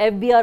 FBR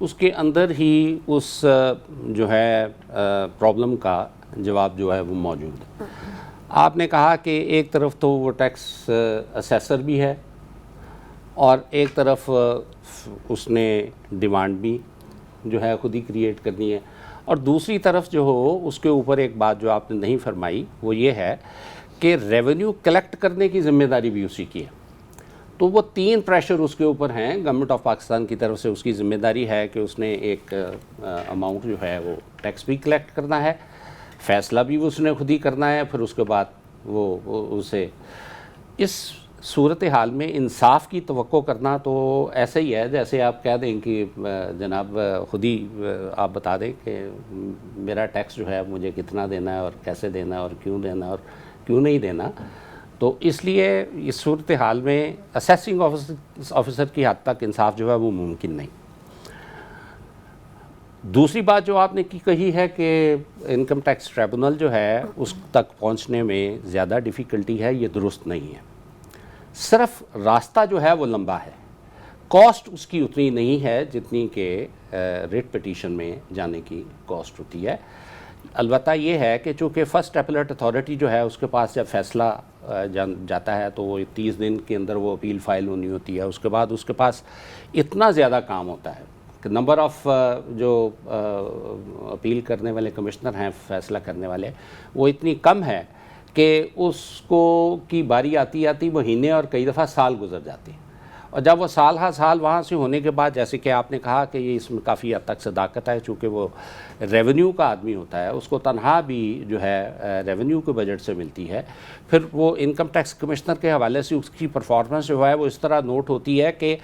اس کے اندر ہی اس جو ہے پرابلم کا جواب جو ہے وہ موجود ہے. آپ نے کہا کہ ایک طرف تو وہ ٹیکس اسیسر بھی ہے اور ایک طرف اس نے ڈیمانڈ بھی جو ہے خود ہی کریٹ کرنی ہے, اور دوسری طرف جو ہو اس کے اوپر ایک بات جو آپ نے نہیں فرمائی وہ یہ ہے کہ ریونیو کلیکٹ کرنے کی ذمہ داری بھی اسی کی ہے. تو وہ 3 پریشر اس کے اوپر ہیں. گورنمنٹ آف پاکستان کی طرف سے اس کی ذمہ داری ہے کہ اس نے ایک اماؤنٹ جو ہے وہ ٹیکس بھی کلیکٹ کرنا ہے, فیصلہ بھی اس نے خود ہی کرنا ہے, پھر اس کے بعد وہ اسے اس صورتحال میں انصاف کی توقع کرنا تو ایسا ہی ہے جیسے آپ کہہ دیں کہ جناب خود ہی آپ بتا دیں کہ میرا ٹیکس جو ہے مجھے کتنا دینا ہے اور کیسے دینا ہے اور کیوں دینا ہے اور کیوں نہیں دینا. تو اس لیے اس صورتحال میں اسیسنگ آفیسر کی حد تک انصاف جو ہے وہ ممکن نہیں. دوسری بات جو آپ نے کہی ہے کہ انکم ٹیکس ٹریبونل جو ہے اس تک پہنچنے میں زیادہ ڈیفیکلٹی ہے, یہ درست نہیں ہے. صرف راستہ جو ہے وہ لمبا ہے, کاسٹ اس کی اتنی نہیں ہے جتنی کہ ریٹ پٹیشن میں جانے کی کاسٹ ہوتی ہے. البتہ یہ ہے کہ چونکہ فرسٹ اپیلیٹ اتھارٹی جو ہے اس کے پاس جب فیصلہ جاتا ہے تو وہ 30 دن کے اندر وہ اپیل فائل ہونی ہوتی ہے. اس کے بعد اس کے پاس اتنا زیادہ کام ہوتا ہے کہ نمبر آف جو اپیل کرنے والے کمشنر ہیں, فیصلہ کرنے والے, وہ اتنی کم ہے کہ اس کو کی باری آتی مہینے اور کئی دفعہ سال گزر جاتے ہیں. اور جب وہ سال ہر سال وہاں سے ہونے کے بعد, جیسے کہ آپ نے کہا کہ یہ اس میں کافی حد تک صداقت ہے, چونکہ وہ ریونیو کا آدمی ہوتا ہے, اس کو تنہا بھی جو ہے ریونیو کے بجٹ سے ملتی ہے. پھر وہ انکم ٹیکس کمشنر کے حوالے سے اس کی پرفارمنس جو ہے وہ اس طرح نوٹ ہوتی ہے کہ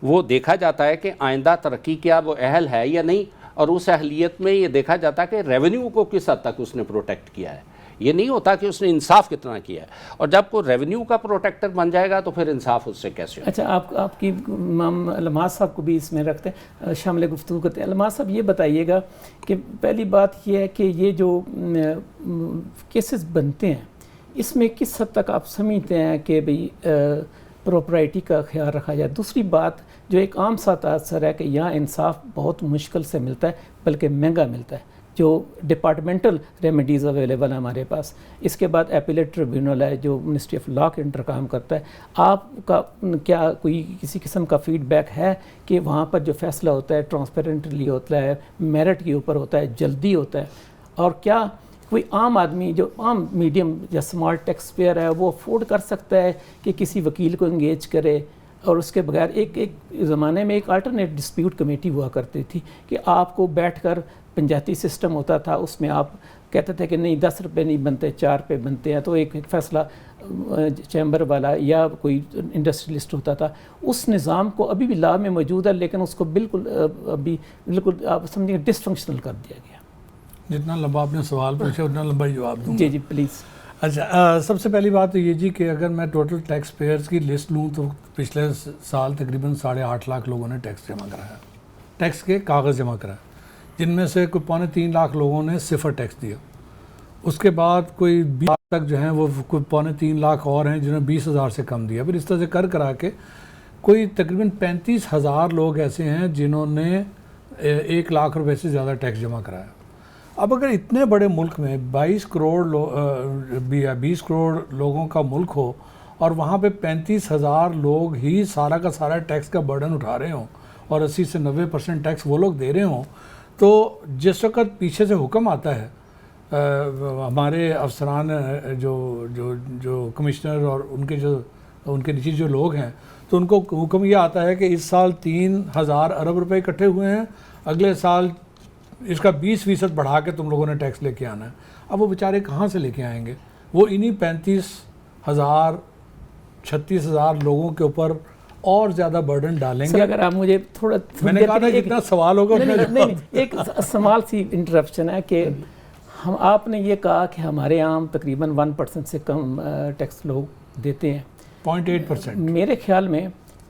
وہ دیکھا جاتا ہے کہ آئندہ ترقی کیا وہ اہل ہے یا نہیں, اور اس اہلیت میں یہ دیکھا جاتا ہے کہ ریونیو کو کس حد تک اس نے پروٹیکٹ کیا ہے. یہ نہیں ہوتا کہ اس نے انصاف کتنا کیا ہے, اور جب کوئی ریونیو کا پروٹیکٹر بن جائے گا تو پھر انصاف اس سے کیسے ہوگا. اچھا, آپ کی علماء صاحب کو بھی اس میں رکھتے ہیں, شامل گفتگو کرتے ہیں. علماء صاحب یہ بتائیے گا کہ پہلی بات یہ ہے کہ یہ جو کیسز بنتے ہیں اس میں کس حد تک آپ سمجھتے ہیں کہ بھئی پراپرٹی کا خیال رکھا جائے. دوسری بات جو ایک عام سا تاثر ہے کہ یہاں انصاف بہت مشکل سے ملتا ہے, بلکہ مہنگا ملتا ہے, جو ڈپارٹمنٹل ریمیڈیز اویلیبل ہیں ہمارے پاس. اس کے بعد ایپیلیٹ ٹریبیونل ہے جو منسٹری آف لا کے انٹر کام کرتا ہے. آپ کا کیا کوئی کسی قسم کا فیڈ بیک ہے کہ وہاں پر جو فیصلہ ہوتا ہے ٹرانسپیرنٹلی ہوتا ہے, میرٹ کے اوپر ہوتا ہے, جلدی ہوتا ہے, اور کیا کوئی عام آدمی جو عام میڈیم یا اسمال ٹیکس پیئر ہے وہ افورڈ کر سکتا ہے کہ کسی وکیل کو انگیج کرے؟ اور اس کے بغیر ایک زمانے میں ایک آلٹرنیٹ ڈسپیوٹ کمیٹی ہوا کرتی تھی کہ آپ کو بیٹھ کر پنجاتی سسٹم ہوتا تھا, اس میں آپ کہتے تھے کہ نہیں 10 روپے نہیں بنتے 4 روپے بنتے ہیں, تو ایک فیصلہ چیمبر والا یا کوئی انڈسٹریلسٹ ہوتا تھا. اس نظام کو ابھی بھی لا میں موجود ہے, لیکن اس کو بالکل آپ سمجھیں ڈس فنکشنل کر دیا گیا. جتنا لمبا آپ نے سوال پوچھا اتنا لمبا ہی جواب دوں. جی پلیز. اچھا, سب سے پہلی بات تو یہ جی کہ اگر میں ٹوٹل ٹیکس پیئرز کی لسٹ لوں تو پچھلے سال تقریباً 8.5 لاکھ لوگوں نے ٹیکس جمع کرایا, ٹیکس کے کاغذ جمع کرایا, جن میں سے کوئی 3.25 لاکھ لوگوں نے صفر ٹیکس دیا. اس کے بعد کوئی 20 لاکھ تک جو ہیں وہ کوئی 3.25 لاکھ اور ہیں جنہوں نے 20,000 سے کم دیا. پھر اس طرح سے کرا کے کوئی تقریباً 35,000 لوگ ایسے ہیں جنہوں نے 1 لاکھ روپے سے زیادہ ٹیکس جمع کرایا. اب اگر اتنے بڑے ملک میں 20 کروڑ لوگوں کا ملک ہو اور وہاں پہ 35,000 لوگ ہی سارا کا سارا ٹیکس کا برڈن اٹھا رہے ہوں اور 80 سے 90% ٹیکس وہ لوگ دے رہے ہوں, تو جس وقت پیچھے سے حکم آتا ہے ہمارے افسران جو کمشنر اور ان کے نیچے جو لوگ ہیں, تو ان کو حکم یہ آتا ہے کہ اس سال 3,000 ارب روپے اکٹھے ہوئے ہیں, اگلے سال اس کا 20% بڑھا کے تم لوگوں نے ٹیکس لے کے آنا ہے. اب وہ بیچارے کہاں سے لے کے آئیں گے؟ وہ انہی 35,000 36,000 لوگوں کے اوپر اور زیادہ برڈن ڈالیں گے. اگر آپ مجھے تھوڑا, میں نے کہا تھا جتنا سوال ہوگا نہیں, ایک سمال سی انٹرپشن ہے کہ آپ نے یہ کہا کہ ہمارے عام تقریباً 1% سے کم ٹیکس لوگ دیتے ہیں, 0.8%. میرے خیال میں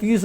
30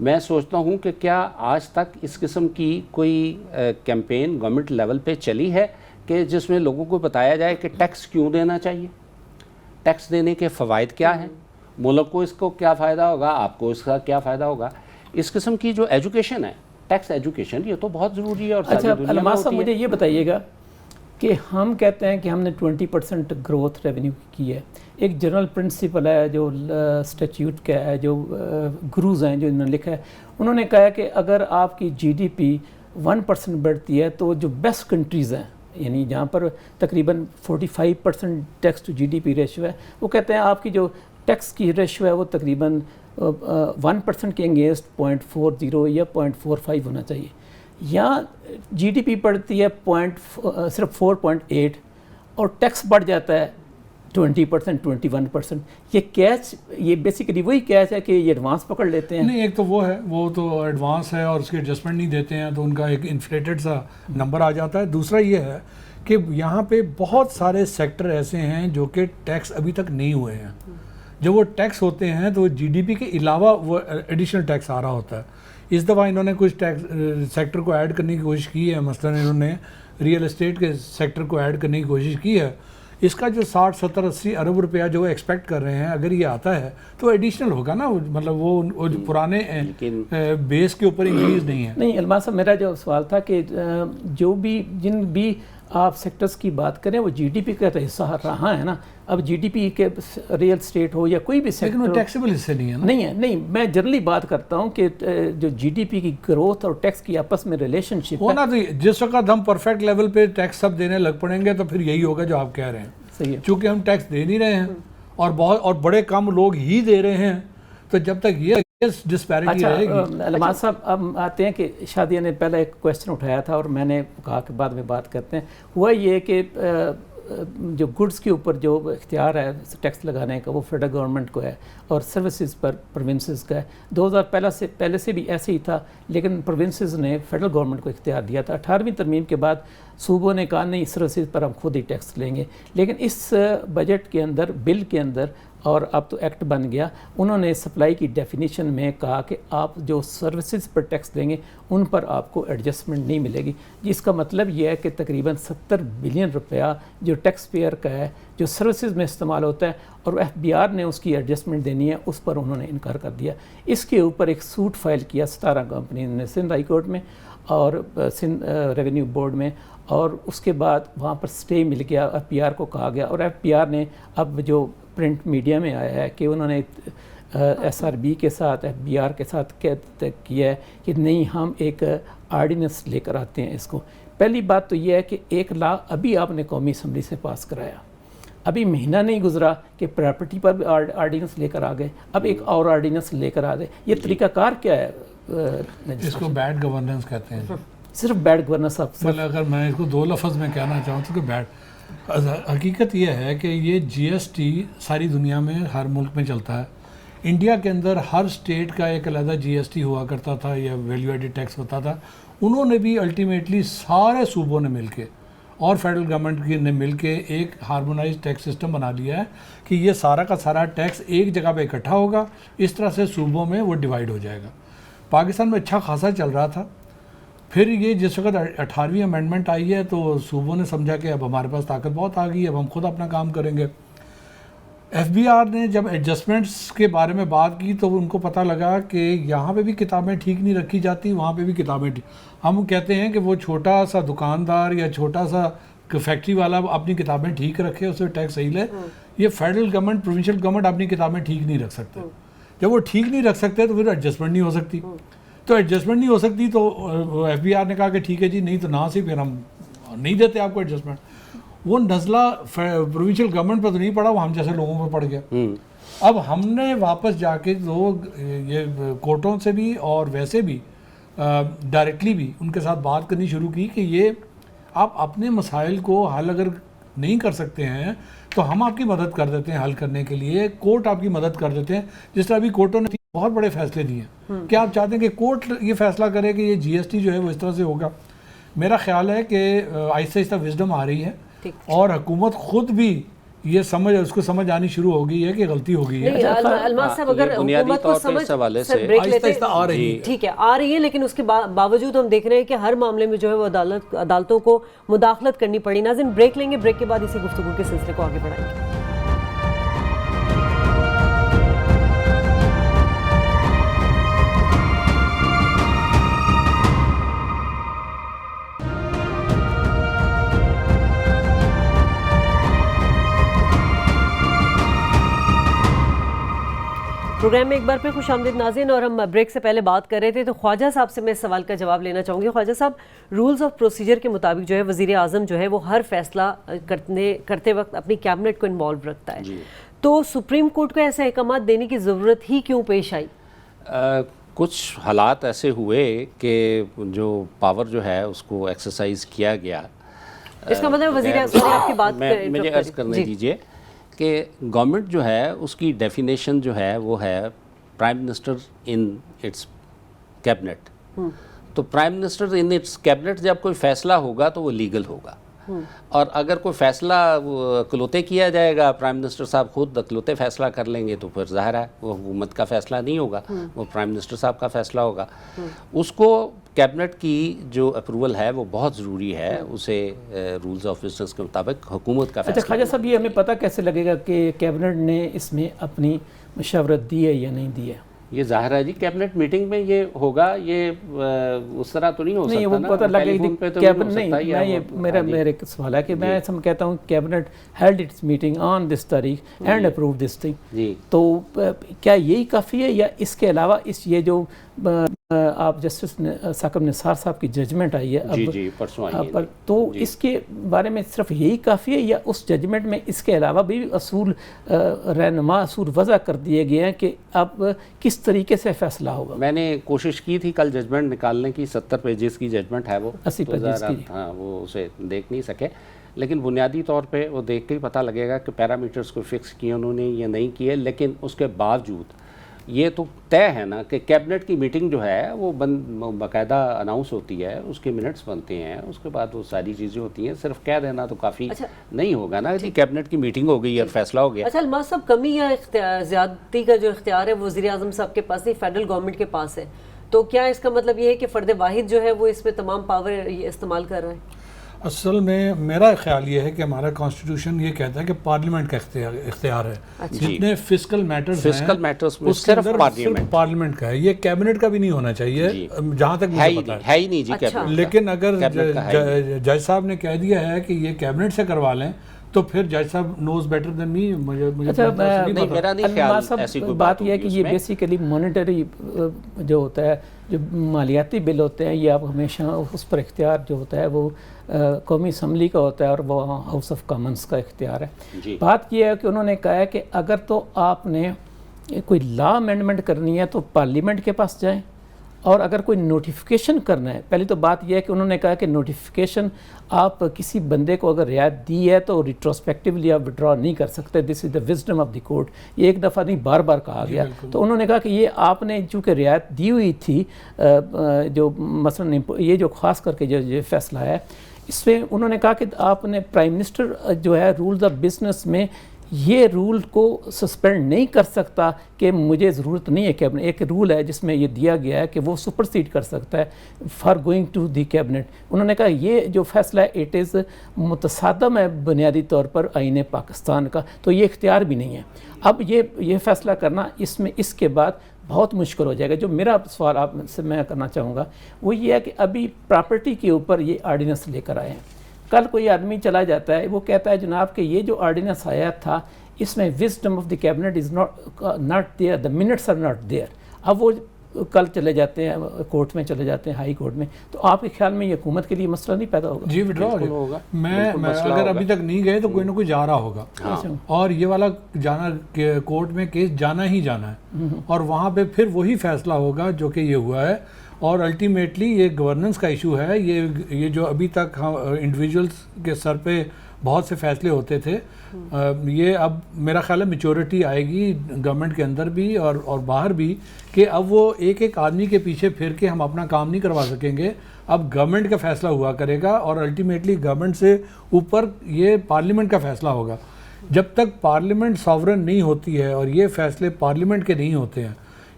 میں سوچتا ہوں کہ کیا آج تک اس قسم کی کوئی کیمپین گورنمنٹ لیول پہ چلی ہے کہ جس میں لوگوں کو بتایا جائے کہ ٹیکس کیوں دینا چاہیے، ٹیکس دینے کے فوائد کیا ہیں، ملک کو اس کو کیا فائدہ ہوگا، آپ کو اس کا کیا فائدہ ہوگا. اس قسم کی جو ایجوکیشن ہے، ٹیکس ایجوکیشن، یہ تو بہت ضروری ہے اور ساری اچھا دنیا میں علامہ صاحب ہوتی ہے. مجھے یہ بتائیے گا کہ ہم کہتے ہیں کہ ہم نے 20% گروتھ ریونیو کی ہے. ایک جنرل پرنسپل ہے جو اسٹیچیوٹ کا ہے، جو گروز ہیں جو انہوں نے لکھا ہے، انہوں نے کہا ہے کہ اگر آپ کی جی ڈی پی 1% بڑھتی ہے تو جو بیسٹ کنٹریز ہیں، یعنی جہاں پر تقریباً 45% tax to G D P ratio ہے، وہ کہتے ہیں آپ کی جو ٹیکس کی ریشو ہے وہ تقریباً 1% کے انگینسٹ 0.40 یا 0.45 ہونا چاہیے. یہاں جی ڈی پی بڑھتی ہے صرف 4.8 اور ٹیکس بڑھ جاتا ہے 20%, 21%. یہ کیچ، یہ بیسیکلی وہی کیچ ہے کہ یہ ایڈوانس پکڑ لیتے ہیں. نہیں، ایک تو وہ ہے، وہ تو ایڈوانس ہے اور اس کے ایڈجسٹمنٹ نہیں دیتے ہیں تو ان کا ایک انفلیٹڈ سا نمبر آ جاتا ہے. دوسرا یہ ہے کہ یہاں پہ بہت سارے سیکٹر ایسے ہیں جو کہ ٹیکس ابھی تک نہیں ہوئے ہیں. جب وہ ٹیکس ہوتے ہیں تو جی ڈی پی کے علاوہ وہ ایڈیشنل ٹیکس آ رہا ہوتا ہے. اس دفعہ انہوں نے کچھ ٹیکس سیکٹر کو ایڈ کرنے کی کوشش کی ہے. مثلا انہوں نے ریئل اسٹیٹ کے سیکٹر کو ایڈ کرنے کی کوشش کی ہے. اس کا جو 60, 70, 80 ارب روپیہ جو وہ ایکسپیکٹ کر رہے ہیں، اگر یہ آتا ہے تو ایڈیشنل ہوگا نا، مطلب وہ پرانے بیس کے اوپر انکریز نہیں ہے. نہیں علامہ صاحب، میرا جو سوال تھا کہ جو بھی جن بھی آپ سیکٹرز کی بات کریں وہ جی ڈی پی کا حصہ رہا ہے نا. اب جی ڈی پی کے ریئل اسٹیٹ ہو یا کوئی بھی لیکن وہ سیکٹر ٹیکسیبل حصے نہیں ہے نا. نہیں، میں جنرلی بات کرتا ہوں کہ جو جی ڈی پی کی گروتھ اور ٹیکس کی آپس میں ریلیشن شپ ہونا تو جس وقت ہم پرفیکٹ لیول پہ ٹیکس سب دینے لگ پڑیں گے تو پھر یہی ہوگا جو آپ کہہ رہے ہیں. صحیح ہے. چونکہ ہم ٹیکس دے نہیں رہے ہیں اور بڑے کم لوگ ہی دے رہے ہیں، تو جب تک یہ ڈسپیرٹی رہے گی. علامہ صاحب اب آتے ہیں کہ شادیہ نے پہلے ایک کویسچن اٹھایا تھا اور میں نے کہا کہ بعد میں بات کرتے ہیں. ہوا یہ کہ جو گڈس کے اوپر جو اختیار ہے ٹیکس لگانے کا وہ فیڈرل گورنمنٹ کو ہے اور سروسز پر پروونسز کا ہے. 2000 پہلے سے بھی ایسے ہی تھا، لیکن پروونسز نے فیڈرل گورنمنٹ کو اختیار دیا تھا. 18ویں ترمیم کے بعد صوبوں نے کہا نہیں، سروسز پر ہم خود ہی ٹیکس لیں گے. لیکن اس بجٹ کے اندر، بل کے اندر، اور اب تو ایکٹ بن گیا، انہوں نے سپلائی کی ڈیفینیشن میں کہا کہ آپ جو سروسز پر ٹیکس دیں گے ان پر آپ کو ایڈجسٹمنٹ نہیں ملے گی. جس کا مطلب یہ ہے کہ تقریباً 70 بلین روپیہ جو ٹیکس پیئر کا ہے جو سروسز میں استعمال ہوتا ہے اور ایف بی آر نے اس کی ایڈجسٹمنٹ دینی ہے، اس پر انہوں نے انکار کر دیا. اس کے اوپر ایک سوٹ فائل کیا 17 کمپنی نے سندھ ہائی کورٹ میں اور سندھ ریونیو بورڈ میں، اور اس کے بعد وہاں پر سٹے مل گیا. ایف بی آر کو کہا گیا اور ایف بی آر نے اب جو پرنٹ میڈیا میں آیا ہے کہ انہوں نے ایس آر بی کے ساتھ، ایف بی آر کے ساتھ کیا ہے کہ نہیں، ہم ایک آرڈیننس لے کر آتے ہیں اس کو. پہلی بات تو یہ ہے کہ ایک لا ابھی آپ نے قومی اسمبلی سے پاس کرایا، ابھی مہینہ نہیں گزرا کہ پراپرٹی پر بھی آرڈیننس لے کر آ گئے، اب ایک اور آرڈیننس لے کر آ گئے. یہ طریقہ کار کیا ہے؟ اس کو بیڈ گورننس کہتے ہیں. صرف بیڈ گورننس. مطلب اگر میں اس کو 2 لفظ میں کہنا چاہوں تو کہ بیڈ، حقیقت یہ ہے کہ یہ جی ایس ٹی ساری دنیا میں ہر ملک میں چلتا ہے. انڈیا کے اندر ہر اسٹیٹ کا ایک علیحدہ جی ایس ٹی ہوا کرتا تھا یا ویلیو ایڈڈ ٹیکس ہوتا تھا. انہوں نے بھی الٹیمیٹلی سارے صوبوں نے مل کے اور فیڈرل گورنمنٹ نے مل کے ایک ہارمونائز ٹیکس سسٹم بنا لیا ہے کہ یہ سارا کا سارا ٹیکس ایک جگہ پہ اکٹھا ہوگا. اس طرح سے صوبوں میں وہ ڈیوائیڈ ہو جائے گا. پاکستان میں اچھا خاصا چل رہا تھا. پھر یہ جس وقت 18ویں امینڈمنٹ آئی ہے تو صوبوں نے سمجھا کہ اب ہمارے پاس طاقت بہت آ گئی ہے، اب ہم خود اپنا کام کریں گے. ایف بی آر نے جب ایڈجسٹمنٹس کے بارے میں بات کی تو ان کو پتہ لگا کہ یہاں پہ بھی کتابیں ٹھیک نہیں رکھی جاتی، وہاں پہ بھی کتابیں ہم کہتے ہیں کہ وہ چھوٹا سا دکاندار یا چھوٹا سا فیکٹری والا اپنی کتابیں ٹھیک رکھے، اسے ٹیکس صحیح لے. یہ فیڈرل گورنمنٹ، پروونشل گورنمنٹ اپنی کتابیں ٹھیک نہیں رکھ سکتے. جب وہ ٹھیک نہیں رکھ سکتے تو پھر ایڈجسٹمنٹ نہیں ہو سکتی. تو ایڈجسٹمنٹ نہیں ہو سکتی تو ایف بی آر نے کہا کہ ٹھیک ہے جی، نہیں تو نہ سی، پھر ہم نہیں دیتے آپ کو ایڈجسٹمنٹ. وہ نزلہ پروونشل گورنمنٹ پہ تو نہیں پڑا، وہ ہم جیسے لوگوں پہ پڑ گیا. اب ہم نے واپس جا کے لوگ یہ کورٹوں سے بھی اور ویسے بھی ڈائریکٹلی بھی ان کے ساتھ بات کرنی شروع کی کہ یہ آپ اپنے مسائل کو حل اگر نہیں کر سکتے ہیں تو ہم آپ کی مدد کر دیتے ہیں حل کرنے کے لیے. کورٹ آپ کی مدد کر دیتے ہیں. جس طرح ابھی کورٹوں نے بہت بڑے فیصلے دیے ہیں. کیا آپ چاہتے ہیں کہ کورٹ یہ فیصلہ کرے کہ یہ جی ایس ٹی جو ہے وہ اس طرح سے ہوگا؟ میرا خیال ہے کہ آہستہ آہستہ وزڈم آ رہی ہے اور حکومت خود بھی یہ اس کو سمجھ آنی شروع ہو گئی ہے کہ غلطی ہو گئی ہے. الماس صاحب اگر حکومت کو سمجھ بریک لیتے ٹھیک ہے آ رہی ہے، لیکن اس کے باوجود ہم دیکھ رہے ہیں کہ ہر معاملے میں جو ہے وہ عدالتوں کو مداخلت کرنی پڑی. ناظرین بریک لیں گے، بریک کے بعد اسی گفتگو کے سلسلے کو آگے بڑھائیں گے. پروگرام میں ایک بار پھر خوش آمدید ناظرین، اور ہم بریک سے پہلے بات کر رہے تھے تو خواجہ صاحب سے میں اس سوال کا جواب لینا چاہوں گی. خواجہ صاحب، رولز آف پروسیجر کے مطابق جو ہے وزیر اعظم جو ہے وہ ہر فیصلہ کرتے وقت اپنی کیبنٹ کو انوالو رکھتا ہے، تو سپریم کورٹ کو ایسے احکامات دینے کی ضرورت ہی کیوں پیش آئی؟ کچھ حالات ایسے ہوئے کہ جو پاور جو ہے اس کو ایکسرسائز کیا گیا. اس کا مطلب وزیر اعظم آپ کی بات مجھے عرض کرنے دیجئے کہ گورنمنٹ جو ہے اس کی ڈیفینیشن جو ہے وہ ہے prime minister in its cabinet. تو prime minister in its cabinet جب کوئی فیصلہ ہوگا تو وہ لیگل ہوگا، اور اگر کوئی فیصلہ اکلوتے کیا جائے گا، پرائم منسٹر صاحب خود اکلوتے فیصلہ کر لیں گے، تو پھر ظاہر ہے وہ حکومت کا فیصلہ نہیں ہوگا، وہ پرائم منسٹر صاحب کا فیصلہ ہوگا. اس کو کیبنٹ کی جو اپروول ہے وہ بہت ضروری ہے، اسے رولز آف بزنس کے مطابق حکومت کا فیصلہ. اچھا خواجہ صاحب، یہ ہمیں پتہ کیسے لگے گا کہ کیبنٹ نے اس میں اپنی مشاورت دی ہے یا نہیں دی ہے؟ یہ ظاہر ہے جی کیبنٹ میٹنگ میں یہ ہوگا، یہ اس طرح تو نہیں ہو سکتا. نہیں، وہ پتہ لگے گی کیبنٹ نہیں. میں میرا سوال ہے کہ میں کہتا ہوں cabinet held its meeting on دس تاریخ اینڈ اپروو دس تھنگ، تو کیا یہی کافی ہے یا اس کے علاوہ یہ جو آپ جسٹس ثاقب نثار صاحب کی ججمنٹ آئی ہے اب تو اس کے بارے میں صرف یہی کافی ہے یا اس ججمنٹ میں اس کے علاوہ بھی اصول رہنما اصول وضع کر دیے گئے ہیں کہ اب کس طریقے سے فیصلہ ہوگا؟ میں نے کوشش کی تھی کل ججمنٹ نکالنے کی، 70 پیجز کی ججمنٹ ہے وہ، 80 پیجز کی. ہاں وہ اسے دیکھ نہیں سکے، لیکن بنیادی طور پہ وہ دیکھ کے ہی پتہ لگے گا کہ پیرامیٹرز کو فکس کیے انہوں نے یا نہیں کیے. لیکن اس کے باوجود یہ تو طے ہے نا کہ کیبنٹ کی میٹنگ جو ہے وہ باقاعدہ اناؤنس ہوتی ہے، اس کے منٹس بنتے ہیں، اس کے بعد وہ ساری چیزیں ہوتی ہیں. صرف کہہ دینا تو کافی نہیں ہوگا نا کہ کیبنٹ کی میٹنگ ہو گئی اور فیصلہ ہو گیا. اچھا الماس صاحب، کمی یا زیادتی کا جو اختیار ہے وزیر اعظم صاحب کے پاس نہیں، فیڈرل گورنمنٹ کے پاس ہے، تو کیا اس کا مطلب یہ ہے کہ فرد واحد جو ہے وہ اس میں تمام پاور استعمال کر رہا ہے؟ اصل میں میرا خیال یہ ہے کہ ہمارا کانسٹیٹیوشن یہ کہتا ہے کہ پارلیمنٹ کا اختیار ہے. جتنے فسکل میٹرز ہیں اس صرف پارلیمنٹ کا ہے، یہ کیبنٹ کا بھی نہیں ہونا چاہیے جہاں تک مجھے پتا ہے ہی نہیں جی کیبنٹ. لیکن اگر جج صاحب نے کہہ دیا ہے کہ یہ کیبنٹ سے کروا لیں تو پھر جج صاحب نوز بیٹر دین می. بات یہ ہے کہ یہ بیسیکلی مانیٹری جو ہوتا ہے، جو مالیاتی بل ہوتے ہیں، یہ آپ ہمیشہ اس پر اختیار جو ہوتا ہے وہ قومی اسمبلی کا ہوتا ہے اور وہ ہاؤس آف کامنس کا اختیار ہے. بات یہ ہے کہ انہوں نے کہا ہے کہ اگر تو آپ نے کوئی لا امینڈمنٹ کرنی ہے تو پارلیمنٹ کے پاس جائیں، اور اگر کوئی نوٹیفیکیشن کرنا ہے، پہلی تو بات یہ ہے کہ انہوں نے کہا کہ نوٹیفیکیشن آپ کسی بندے کو اگر رعایت دی ہے تو ریٹروسپیکٹیولی آپ وڈرا نہیں کر سکتے. This is the wisdom of the court. یہ ایک دفعہ نہیں بار بار کہا گیا. تو انہوں نے کہا کہ یہ آپ نے چونکہ رعایت دی ہوئی تھی، جو مثلا یہ جو خاص کر کے جو یہ فیصلہ ہے، اس میں انہوں نے کہا کہ آپ نے پرائم منسٹر جو ہے رولز آف بزنس میں یہ رول کو سسپینڈ نہیں کر سکتا کہ مجھے ضرورت نہیں ہے کیبنٹ. ایک رول ہے جس میں یہ دیا گیا ہے کہ وہ سپرسیڈ کر سکتا ہے for going to the cabinet. انہوں نے کہا یہ جو فیصلہ ہے اٹ از متصادم ہے بنیادی طور پر آئین پاکستان کا، تو یہ اختیار بھی نہیں ہے. اب یہ فیصلہ کرنا اس کے بعد بہت مشکل ہو جائے گا. جو میرا سوال آپ سے میں کرنا چاہوں گا وہ یہ ہے کہ ابھی پراپرٹی کے اوپر یہ آرڈیننس لے کر آئے ہیں. کل کوئی آدمی چلا جاتا ہے، وہ کہتا ہے جناب کہ یہ جو آرڈیننس آیا تھا اس میں wisdom of the cabinet is not there, the minutes are not there. اب وہ کل چلے جاتے ہیں کورٹ میں، چلے جاتے ہیں ہائی کورٹ میں، تو آپ کے خیال میں یہ حکومت کے لیے مسئلہ نہیں پیدا ہوگا؟ جی وڈرا ہوگا. میں اگر ابھی تک نہیں گئے تو کوئی نہ کوئی جا رہا ہوگا، اور یہ والا جانا کورٹ میں کیس جانا ہی جانا ہے، اور وہاں پہ پھر وہی فیصلہ ہوگا جو کہ یہ ہوا ہے. اور الٹیمیٹلی یہ گورننس کا ایشو ہے. یہ جو ابھی تک انڈیویجولز کے سر پہ بہت سے فیصلے ہوتے تھے، یہ اب میرا خیال ہے میچورٹی آئے گی گورنمنٹ کے اندر بھی اور باہر بھی، کہ اب وہ ایک ایک آدمی کے پیچھے پھر کے ہم اپنا کام نہیں کروا سکیں گے. اب گورنمنٹ کا فیصلہ ہوا کرے گا، اور الٹیمیٹلی گورنمنٹ سے اوپر یہ پارلیمنٹ کا فیصلہ ہوگا. جب تک پارلیمنٹ ساورن نہیں ہوتی ہے اور یہ فیصلے پارلیمنٹ کے نہیں ہوتے ہیں،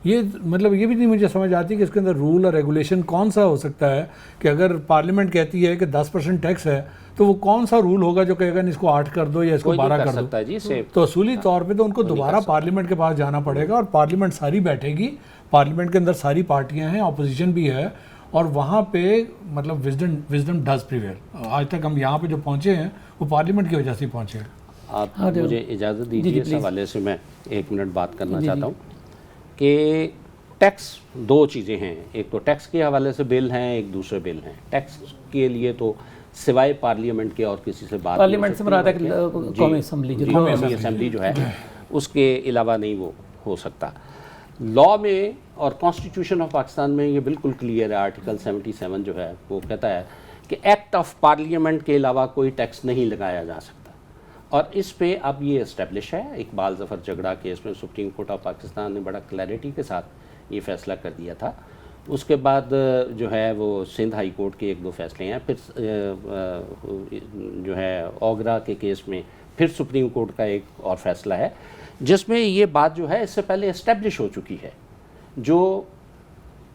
یہ مطلب یہ بھی نہیں مجھے سمجھ آتی کہ اس کے اندر رول اور ریگولیشن کون سا ہو سکتا ہے کہ اگر پارلیمنٹ کہتی ہے کہ 10% ٹیکس ہے تو وہ کون سا رول ہوگا جو کہے گا اس کو 8 کر دو یا اس کو 12 کر دو. تو اصولی طور پہ تو ان کو دوبارہ پارلیمنٹ کے پاس جانا پڑے گا اور پارلیمنٹ ساری بیٹھے گی، پارلیمنٹ کے اندر ساری پارٹیاں ہیں، اپوزیشن بھی ہے، اور وہاں پہ مطلب وزڈم ڈز پریویل. آج تک ہم یہاں پہ جو پہنچے ہیں وہ پارلیمنٹ کی وجہ سے پہنچے ہیں. آپ مجھے اجازت دیجیے اس حوالے سے میں 1 منٹ بات کرنا چاہتا ہوں کہ ٹیکس 2 چیزیں ہیں. ایک تو ٹیکس کے حوالے سے بل ہیں، ایک دوسرے بل ہیں. ٹیکس کے لیے تو سوائے پارلیمنٹ کے اور کسی سے بات پارلیمنٹ سے مراد ہے قومی اسمبلی جو ہے اس کے علاوہ نہیں وہ ہو سکتا. لاء میں اور کانسٹیٹیوشن آف پاکستان میں یہ بالکل کلیئر ہے. آرٹیکل 77 جو ہے وہ کہتا ہے کہ ایکٹ آف پارلیمنٹ کے علاوہ کوئی ٹیکس نہیں لگایا جا سکتا، اور اس پہ اب یہ اسٹیبلش ہے. اقبال ظفر جھگڑا کیس میں سپریم کورٹ آف پاکستان نے بڑا کلیئرٹی کے ساتھ یہ فیصلہ کر دیا تھا. اس کے بعد جو ہے وہ سندھ ہائی کورٹ کے 1-2 فیصلے ہیں، پھر جو ہے اوگرا کے کیس میں پھر سپریم کورٹ کا ایک اور فیصلہ ہے جس میں یہ بات جو ہے اس سے پہلے اسٹیبلش ہو چکی ہے. جو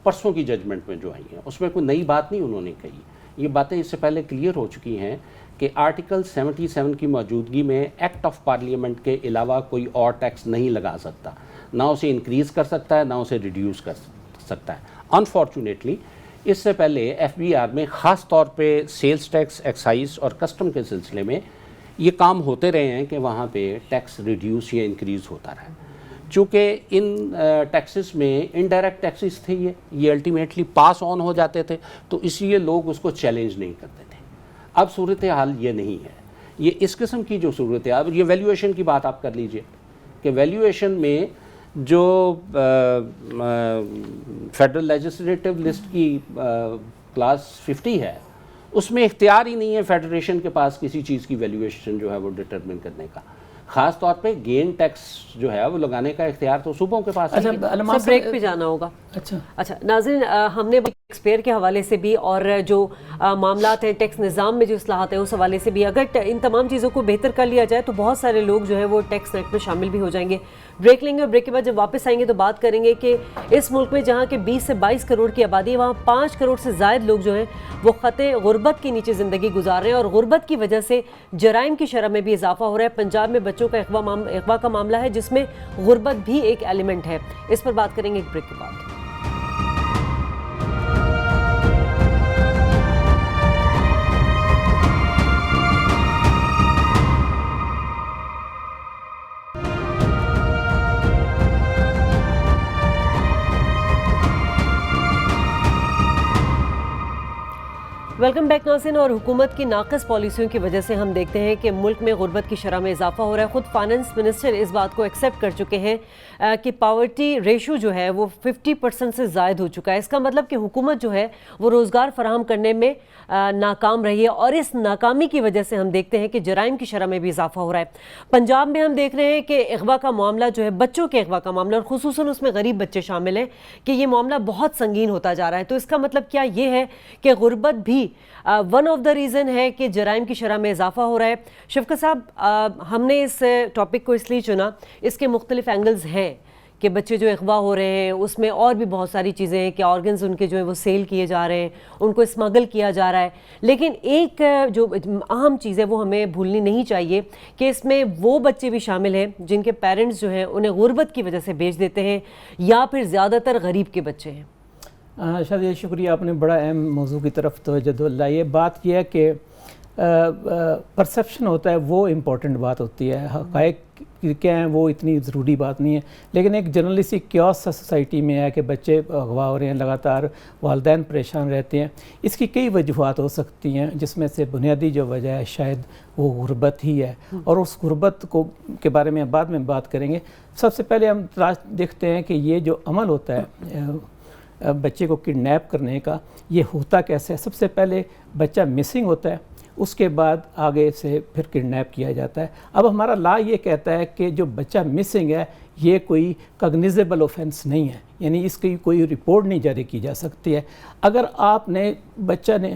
پرسوں کی ججمنٹ میں جو آئی ہیں اس میں کوئی نئی بات نہیں انہوں نے کہی. یہ باتیں اس سے پہلے کلیئر ہو چکی ہیں کہ آرٹیکل 77 کی موجودگی میں ایکٹ آف پارلیمنٹ کے علاوہ کوئی اور ٹیکس نہیں لگا سکتا، نہ اسے انکریز کر سکتا ہے نہ اسے ریڈیوس کر سکتا ہے. انفارچونیٹلی اس سے پہلے ایف بی آر میں خاص طور پہ سیلز ٹیکس، ایکسائز اور کسٹم کے سلسلے میں یہ کام ہوتے رہے ہیں کہ وہاں پہ ٹیکس ریڈیوس یا انکریز ہوتا رہا. چونکہ ان ٹیکسز میں انڈائریکٹ ٹیکسز تھے، یہ الٹیمیٹلی پاس آن ہو جاتے تھے، تو اس لیے لوگ اس کو چیلنج نہیں کرتے تھے. اب صورتحال یہ نہیں ہے. یہ اس قسم کی جو صورتحال، یہ ویلیویشن کی بات آپ کر لیجئے کہ ویلیویشن میں جو فیڈرل لیجسلیٹو لسٹ کی کلاس 50 ہے اس میں اختیار ہی نہیں ہے فیڈریشن کے پاس کسی چیز کی ویلیویشن جو ہے وہ ڈٹرمن کرنے کا. خاص طور پہ گین ٹیکس جو ہے وہ لگانے کا اختیار تو صوبوں کے پاس ہے. بریک پہ جانا ہوگا. اچھا ناظرین، ہم نے ٹیکس پیئر کے حوالے سے بھی اور جو معاملات ہیں ٹیکس نظام میں جو اصلاحات ہیں اس حوالے سے بھی اگر ان تمام چیزوں کو بہتر کر لیا جائے تو بہت سارے لوگ جو ہے وہ ٹیکس نیٹ میں شامل بھی ہو جائیں گے. بریک لیں گے اور بریک کے بعد جب واپس آئیں گے تو بات کریں گے کہ اس ملک میں جہاں کے 20 سے 22 کروڑ کی آبادی ہے وہاں 5 کروڑ سے زائد لوگ جو ہیں وہ خط غربت کے نیچے زندگی گزار رہے ہیں، اور غربت کی وجہ سے جرائم کی شرح میں بھی اضافہ ہو رہا ہے. پنجاب میں بچوں کا اغوا کا معاملہ ہے جس میں غربت بھی ایک ایلیمنٹ ہے. اس پر بات کریں گے ایک بریک کے بعد. ویلکم بیک ناظرین. اور حکومت کی ناقص پالیسیوں کی وجہ سے ہم دیکھتے ہیں کہ ملک میں غربت کی شرح میں اضافہ ہو رہا ہے. خود فائنانس منسٹر اس بات کو ایکسیپٹ کر چکے ہیں کہ پاورٹی ریشو جو ہے وہ 50% سے زائد ہو چکا ہے. اس کا مطلب کہ حکومت جو ہے وہ روزگار فراہم کرنے میں ناکام رہی ہے، اور اس ناکامی کی وجہ سے ہم دیکھتے ہیں کہ جرائم کی شرح میں بھی اضافہ ہو رہا ہے. پنجاب میں ہم دیکھ رہے ہیں کہ اغوا کا معاملہ جو ہے، بچوں کے اغوا کا معاملہ، اور خصوصاً اس میں غریب بچے شامل ہیں، کہ یہ معاملہ بہت سنگین ہوتا جا رہا ہے. تو اس کا مطلب کیا یہ ہے کہ غربت بھی ون آف دا ریزن ہے کہ جرائم کی شرح میں اضافہ ہو رہا ہے؟ شفقت صاحب، ہم نے اس ٹاپک کو اس لیے چنا، اس کے مختلف اینگلز ہیں کہ بچے جو اغوا ہو رہے ہیں اس میں اور بھی بہت ساری چیزیں ہیں کہ آرگنز ان کے جو ہیں وہ سیل کیے جا رہے ہیں، ان کو اسمگل کیا جا رہا ہے. لیکن ایک جو اہم چیز ہے وہ ہمیں بھولنی نہیں چاہیے کہ اس میں وہ بچے بھی شامل ہیں جن کے پیرنٹس جو ہیں انہیں غربت کی وجہ سے بھیج دیتے ہیں، یا پھر زیادہ تر غریب کے بچے ہیں. شادیہ شکریہ، آپ نے بڑا اہم موضوع کی طرف توجہ دلائی ہے. بات یہ ہے کہ پرسیپشن ہوتا ہے وہ امپورٹنٹ بات ہوتی ہے. حقائق کیا ہیں وہ اتنی ضروری بات نہیں ہے، لیکن ایک جنرلی سی کیوس سوسائٹی میں ہے کہ بچے اغوا ہو رہے ہیں، لگاتار والدین پریشان رہتے ہیں. اس کی کئی وجوہات ہو سکتی ہیں، جس میں سے بنیادی جو وجہ ہے شاید وہ غربت ہی ہے، اور اس غربت کے بارے میں بعد میں بات کریں گے. سب سے پہلے ہم دیکھتے ہیں کہ یہ جو عمل ہوتا ہے بچے کو کڈنیپ کرنے کا، یہ ہوتا کیسے ہے؟ سب سے پہلے بچہ مسنگ ہوتا ہے، اس کے بعد آگے سے پھر کڈنیپ کیا جاتا ہے. اب ہمارا لا یہ کہتا ہے کہ جو بچہ مسنگ ہے یہ کوئی کگنیزیبل اوفینس نہیں ہے، یعنی اس کی کوئی رپورٹ نہیں جاری کی جا سکتی ہے. اگر آپ نے بچہ نے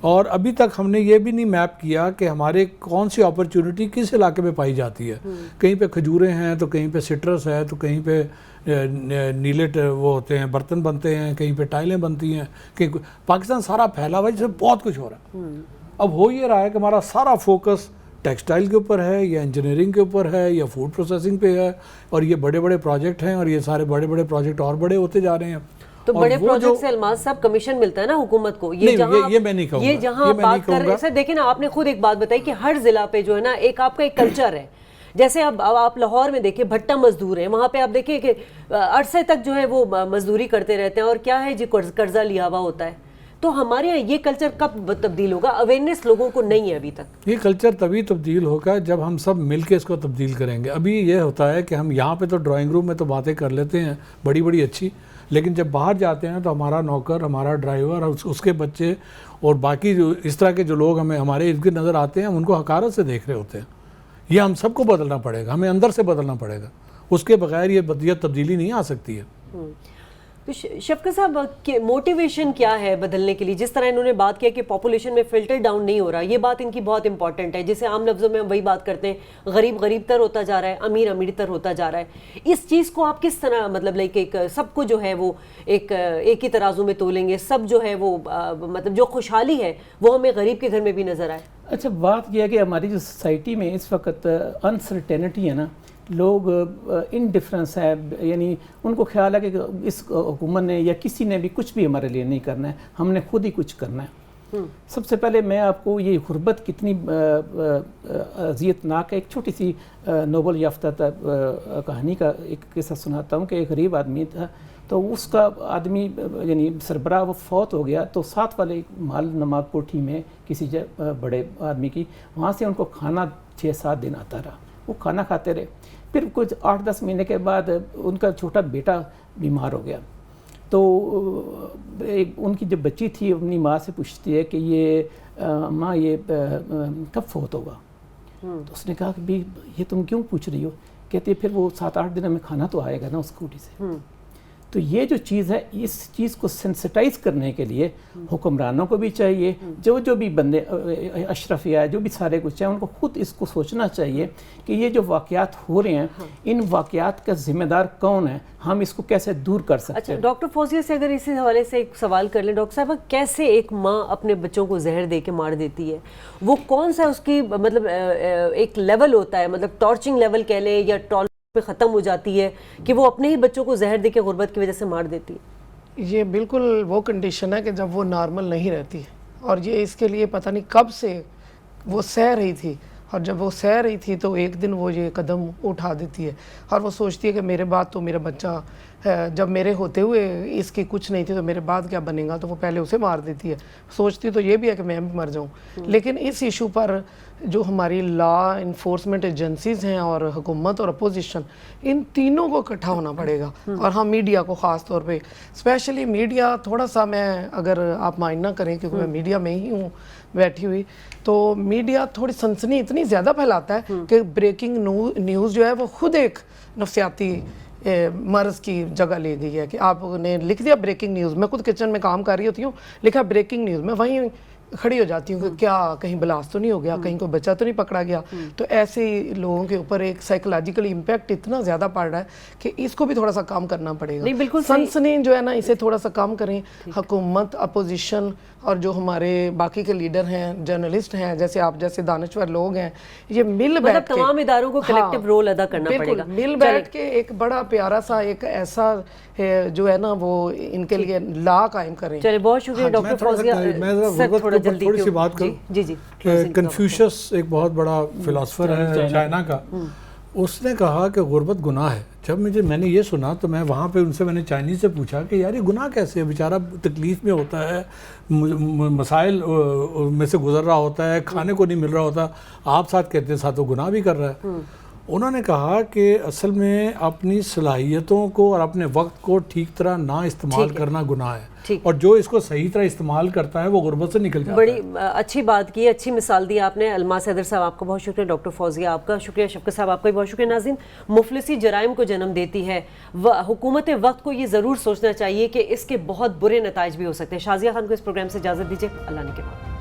اور ابھی تک ہم نے یہ بھی نہیں میپ کیا کہ ہمارے کون سی اپرچونٹی کس علاقے میں پائی جاتی ہے. کہیں پہ کھجوریں ہیں تو کہیں پہ سٹرس ہے تو کہیں پہ نیلے وہ ہوتے ہیں برتن بنتے ہیں, کہیں پہ ٹائلیں بنتی ہیں, کہیں پاکستان سارا پھیلا ہوا ہے جس سے بہت کچھ ہو رہا ہے. اب ہو یہ رہا ہے کہ ہمارا سارا فوکس ٹیکسٹائل کے اوپر ہے یا انجینئرنگ کے اوپر ہے یا فوڈ پروسیسنگ پہ ہے, اور یہ بڑے بڑے پروجیکٹ ہیں اور یہ سارے بڑے بڑے پروجیکٹ اور بڑے ہوتے جا رہے ہیں. تو بڑے پروجیکٹ سے الماز صاحب کمیشن ملتا ہے نا حکومت کو. یہ میں نہیں کہوں گا, یہ جہاں بات کر رہے ہیں سر, دیکھیں نا آپ نے خود ایک بات بتائی کہ ہر ضلع پہ جو ہے نا ایک آپ کا ایک کلچر ہے. جیسے اب آپ لاہور میں دیکھیں بھٹا مزدور ہیں, وہاں پہ آپ دیکھیں کہ عرصے تک جو ہے وہ مزدوری کرتے رہتے ہیں اور کیا ہے جی قرضہ لیا ہوا ہوتا ہے. تو ہمارے یہاں یہ کلچر کب تبدیل ہوگا؟ اویئرنیس لوگوں کو نہیں ہے ابھی تک. یہ کلچر تبھی تبدیل ہوگا جب ہم سب مل کے اس کو تبدیل کریں گے. ابھی یہ ہوتا ہے کہ ہم یہاں پہ تو ڈرائنگ روم میں تو باتیں کر لیتے ہیں بڑی بڑی اچھی, لیکن جب باہر جاتے ہیں تو ہمارا نوکر, ہمارا ڈرائیور اور اس کے بچے اور باقی جو اس طرح کے جو لوگ ہمیں ہمارے ارد گرد نظر آتے ہیں ہم ان کو حقارت سے دیکھ رہے ہوتے ہیں. یہ ہم سب کو بدلنا پڑے گا, ہمیں اندر سے بدلنا پڑے گا, اس کے بغیر یہ تبدیلی نہیں آ سکتی ہے. تو شفقت صاحب موٹیویشن کیا ہے بدلنے کے لیے؟ جس طرح انہوں نے بات کیا کہ پاپولیشن میں فلٹر ڈاؤن نہیں ہو رہا, یہ بات ان کی بہت امپورٹنٹ ہے. جسے عام لفظوں میں ہم وہی بات کرتے ہیں, غریب غریب تر ہوتا جا رہا ہے, امیر امیر تر ہوتا جا رہا ہے. اس چیز کو آپ کس طرح مطلب لائک ایک سب کو جو ہے وہ ایک ہی ترازو میں تولیں گے, سب جو ہے وہ مطلب جو خوشحالی ہے وہ ہمیں غریب کے گھر میں بھی نظر آئے؟ اچھا, بات یہ ہے کہ ہماری جو سوسائٹی میں اس وقت انسرٹینٹی ہے نا, لوگ انڈیفرنس ہے, یعنی ان کو خیال ہے کہ اس حکومت نے یا کسی نے بھی کچھ بھی ہمارے لیے نہیں کرنا ہے, ہم نے خود ہی کچھ کرنا ہے. سب سے پہلے میں آپ کو یہ غربت کتنی اذیت ناک ہے, ایک چھوٹی سی نوبل یافتہ کہانی کا ایک قصہ سناتا ہوں کہ ایک غریب آدمی تھا, تو اس کا آدمی یعنی سربراہ وہ فوت ہو گیا, تو ساتھ والے مال نماز کوٹھی میں کسی بڑے آدمی کی, وہاں سے ان کو کھانا 6-7 دن آتا رہا, وہ کھانا کھاتے رہے. پھر کچھ 8-10 مہینے کے بعد ان کا چھوٹا بیٹا بیمار ہو گیا, تو ان کی جو بچی تھی اپنی ماں سے پوچھتی ہے کہ یہ ماں یہ کب فوت ہوگا؟ تو اس نے کہا کہ بھی یہ تم کیوں پوچھ رہی ہو؟ کہتی ہے پھر وہ 7-8 دن میں کھانا تو آئے گا نا اس کوٹھی سے. تو یہ جو چیز ہے, اس چیز کو سینسٹائز کرنے کے لیے حکمرانوں کو بھی چاہیے, جو بھی بندے اشرفیہ ہے, جو بھی سارے کچھ ہیں, ان کو خود اس کو سوچنا چاہیے کہ یہ جو واقعات ہو رہے ہیں ان واقعات کا ذمہ دار کون ہے, ہم اس کو کیسے دور کر سکتے ہیں. اچھا ڈاکٹر فوزیہ سے اگر اسی حوالے سے ایک سوال کر لیں, ڈاکٹر صاحب کیسے ایک ماں اپنے بچوں کو زہر دے کے مار دیتی ہے؟ وہ کون سا اس کی مطلب ایک لیول ہوتا ہے, مطلب ٹارچنگ لیول کہہ لیں یا ٹال پہ ختم ہو جاتی ہے کہ وہ اپنے ہی بچوں کو زہر دے کے غربت کی وجہ سے مار دیتی ہے؟ یہ بالکل وہ کنڈیشن ہے کہ جب وہ نارمل نہیں رہتی, اور یہ اس کے لیے پتہ نہیں کب سے وہ سہ رہی تھی, اور جب وہ سہ رہی تھی تو ایک دن وہ یہ قدم اٹھا دیتی ہے, اور وہ سوچتی ہے کہ میرے بعد تو میرا بچہ جب میرے ہوتے ہوئے اس کی کچھ نہیں تھی تو میرے بعد کیا بنے گا, تو وہ پہلے اسے مار دیتی ہے. سوچتی تو یہ بھی ہے کہ میں بھی مر جاؤں. لیکن اس ایشو پر جو ہماری لا انفورسمنٹ ایجنسیز ہیں اور حکومت اور اپوزیشن, ان تینوں کو اکٹھا ہونا پڑے گا. اور ہم میڈیا کو خاص طور پہ, اسپیشلی میڈیا تھوڑا سا, میں اگر آپ مائنڈ نہ کریں کیونکہ میں میڈیا میں ہی ہوں بیٹھی ہوئی, تو میڈیا تھوڑی سنسنی اتنی زیادہ پھیلاتا ہے کہ بریکنگ نیوز جو ہے وہ خود ایک نفسیاتی مرض کی جگہ لے گئی ہے. کہ آپ نے لکھ دیا بریکنگ نیوز, میں خود کچن میں کام کر رہی ہوتی ہوں, لکھا بریکنگ نیوز, میں وہیں کھڑی ہو جاتی ہوں کہ کیا کہیں بلاس تو نہیں ہو گیا, کہیں کوئی بچہ تو نہیں پکڑا گیا. تو ایسے لوگوں کے اوپر ایک سائیکولوجیکل امپیکٹ اتنا زیادہ پڑ رہا ہے کہ اس کو بھی تھوڑا سا کام کرنا پڑے گا. بالکل سنسنی جو ہے نا, اسے تھوڑا سا کام کریں. حکومت, اپوزیشن اور جو ہمارے باقی کے لیڈر ہیں, جرنلسٹ ہیں, جیسے آپ جیسے دانشور لوگ ہیں, یہ مل بیٹھ کے تمام اداروں کو کلیکٹیو رول ادا کرنا پڑے گا. مل بیٹھ کے ایک بڑا پیارا سا ایک ایسا جو ہے نا وہ ان کے لیے لا قائم کریں. چلے بہت شکریہ ڈاکٹر فوزیہ. تھوڑی سی بات کروں. جی کنفیوشس ایک بہت بڑا فلاسفر ہے چائنا کا, اس نے کہا کہ غربت گناہ ہے. جب میں نے یہ سنا تو میں وہاں پہ ان سے, میں نے چائنیز سے پوچھا کہ یار یہ گناہ کیسے ہے, بیچارہ تکلیف میں ہوتا ہے, مسائل میں سے گزر رہا ہوتا ہے, کھانے کو نہیں مل رہا ہوتا, آپ ساتھ کہتے ہیں ساتھ وہ گناہ بھی کر رہا ہے. انہوں نے کہا کہ اصل میں اپنی صلاحیتوں کو اور اپنے وقت کو ٹھیک طرح نہ استعمال کرنا گناہ ہے, اور جو اس کو صحیح طرح استعمال کرتا ہے وہ غربت سے نکل جاتا ہے. بڑی اچھی بات کی, اچھی مثال دی آپ نے. الماس حیدر صاحب آپ کا بہت شکریہ, ڈاکٹر فوزیہ آپ کا شکریہ, شفقت صاحب آپ کا بھی بہت شکریہ. ناظرین, مفلسی جرائم کو جنم دیتی ہے. حکومت وقت کو یہ ضرور سوچنا چاہیے کہ اس کے بہت برے نتائج بھی ہو سکتے ہیں. شازیہ خان کو اس پروگرام سے اجازت دیجیے. اللہ نے کے بعد.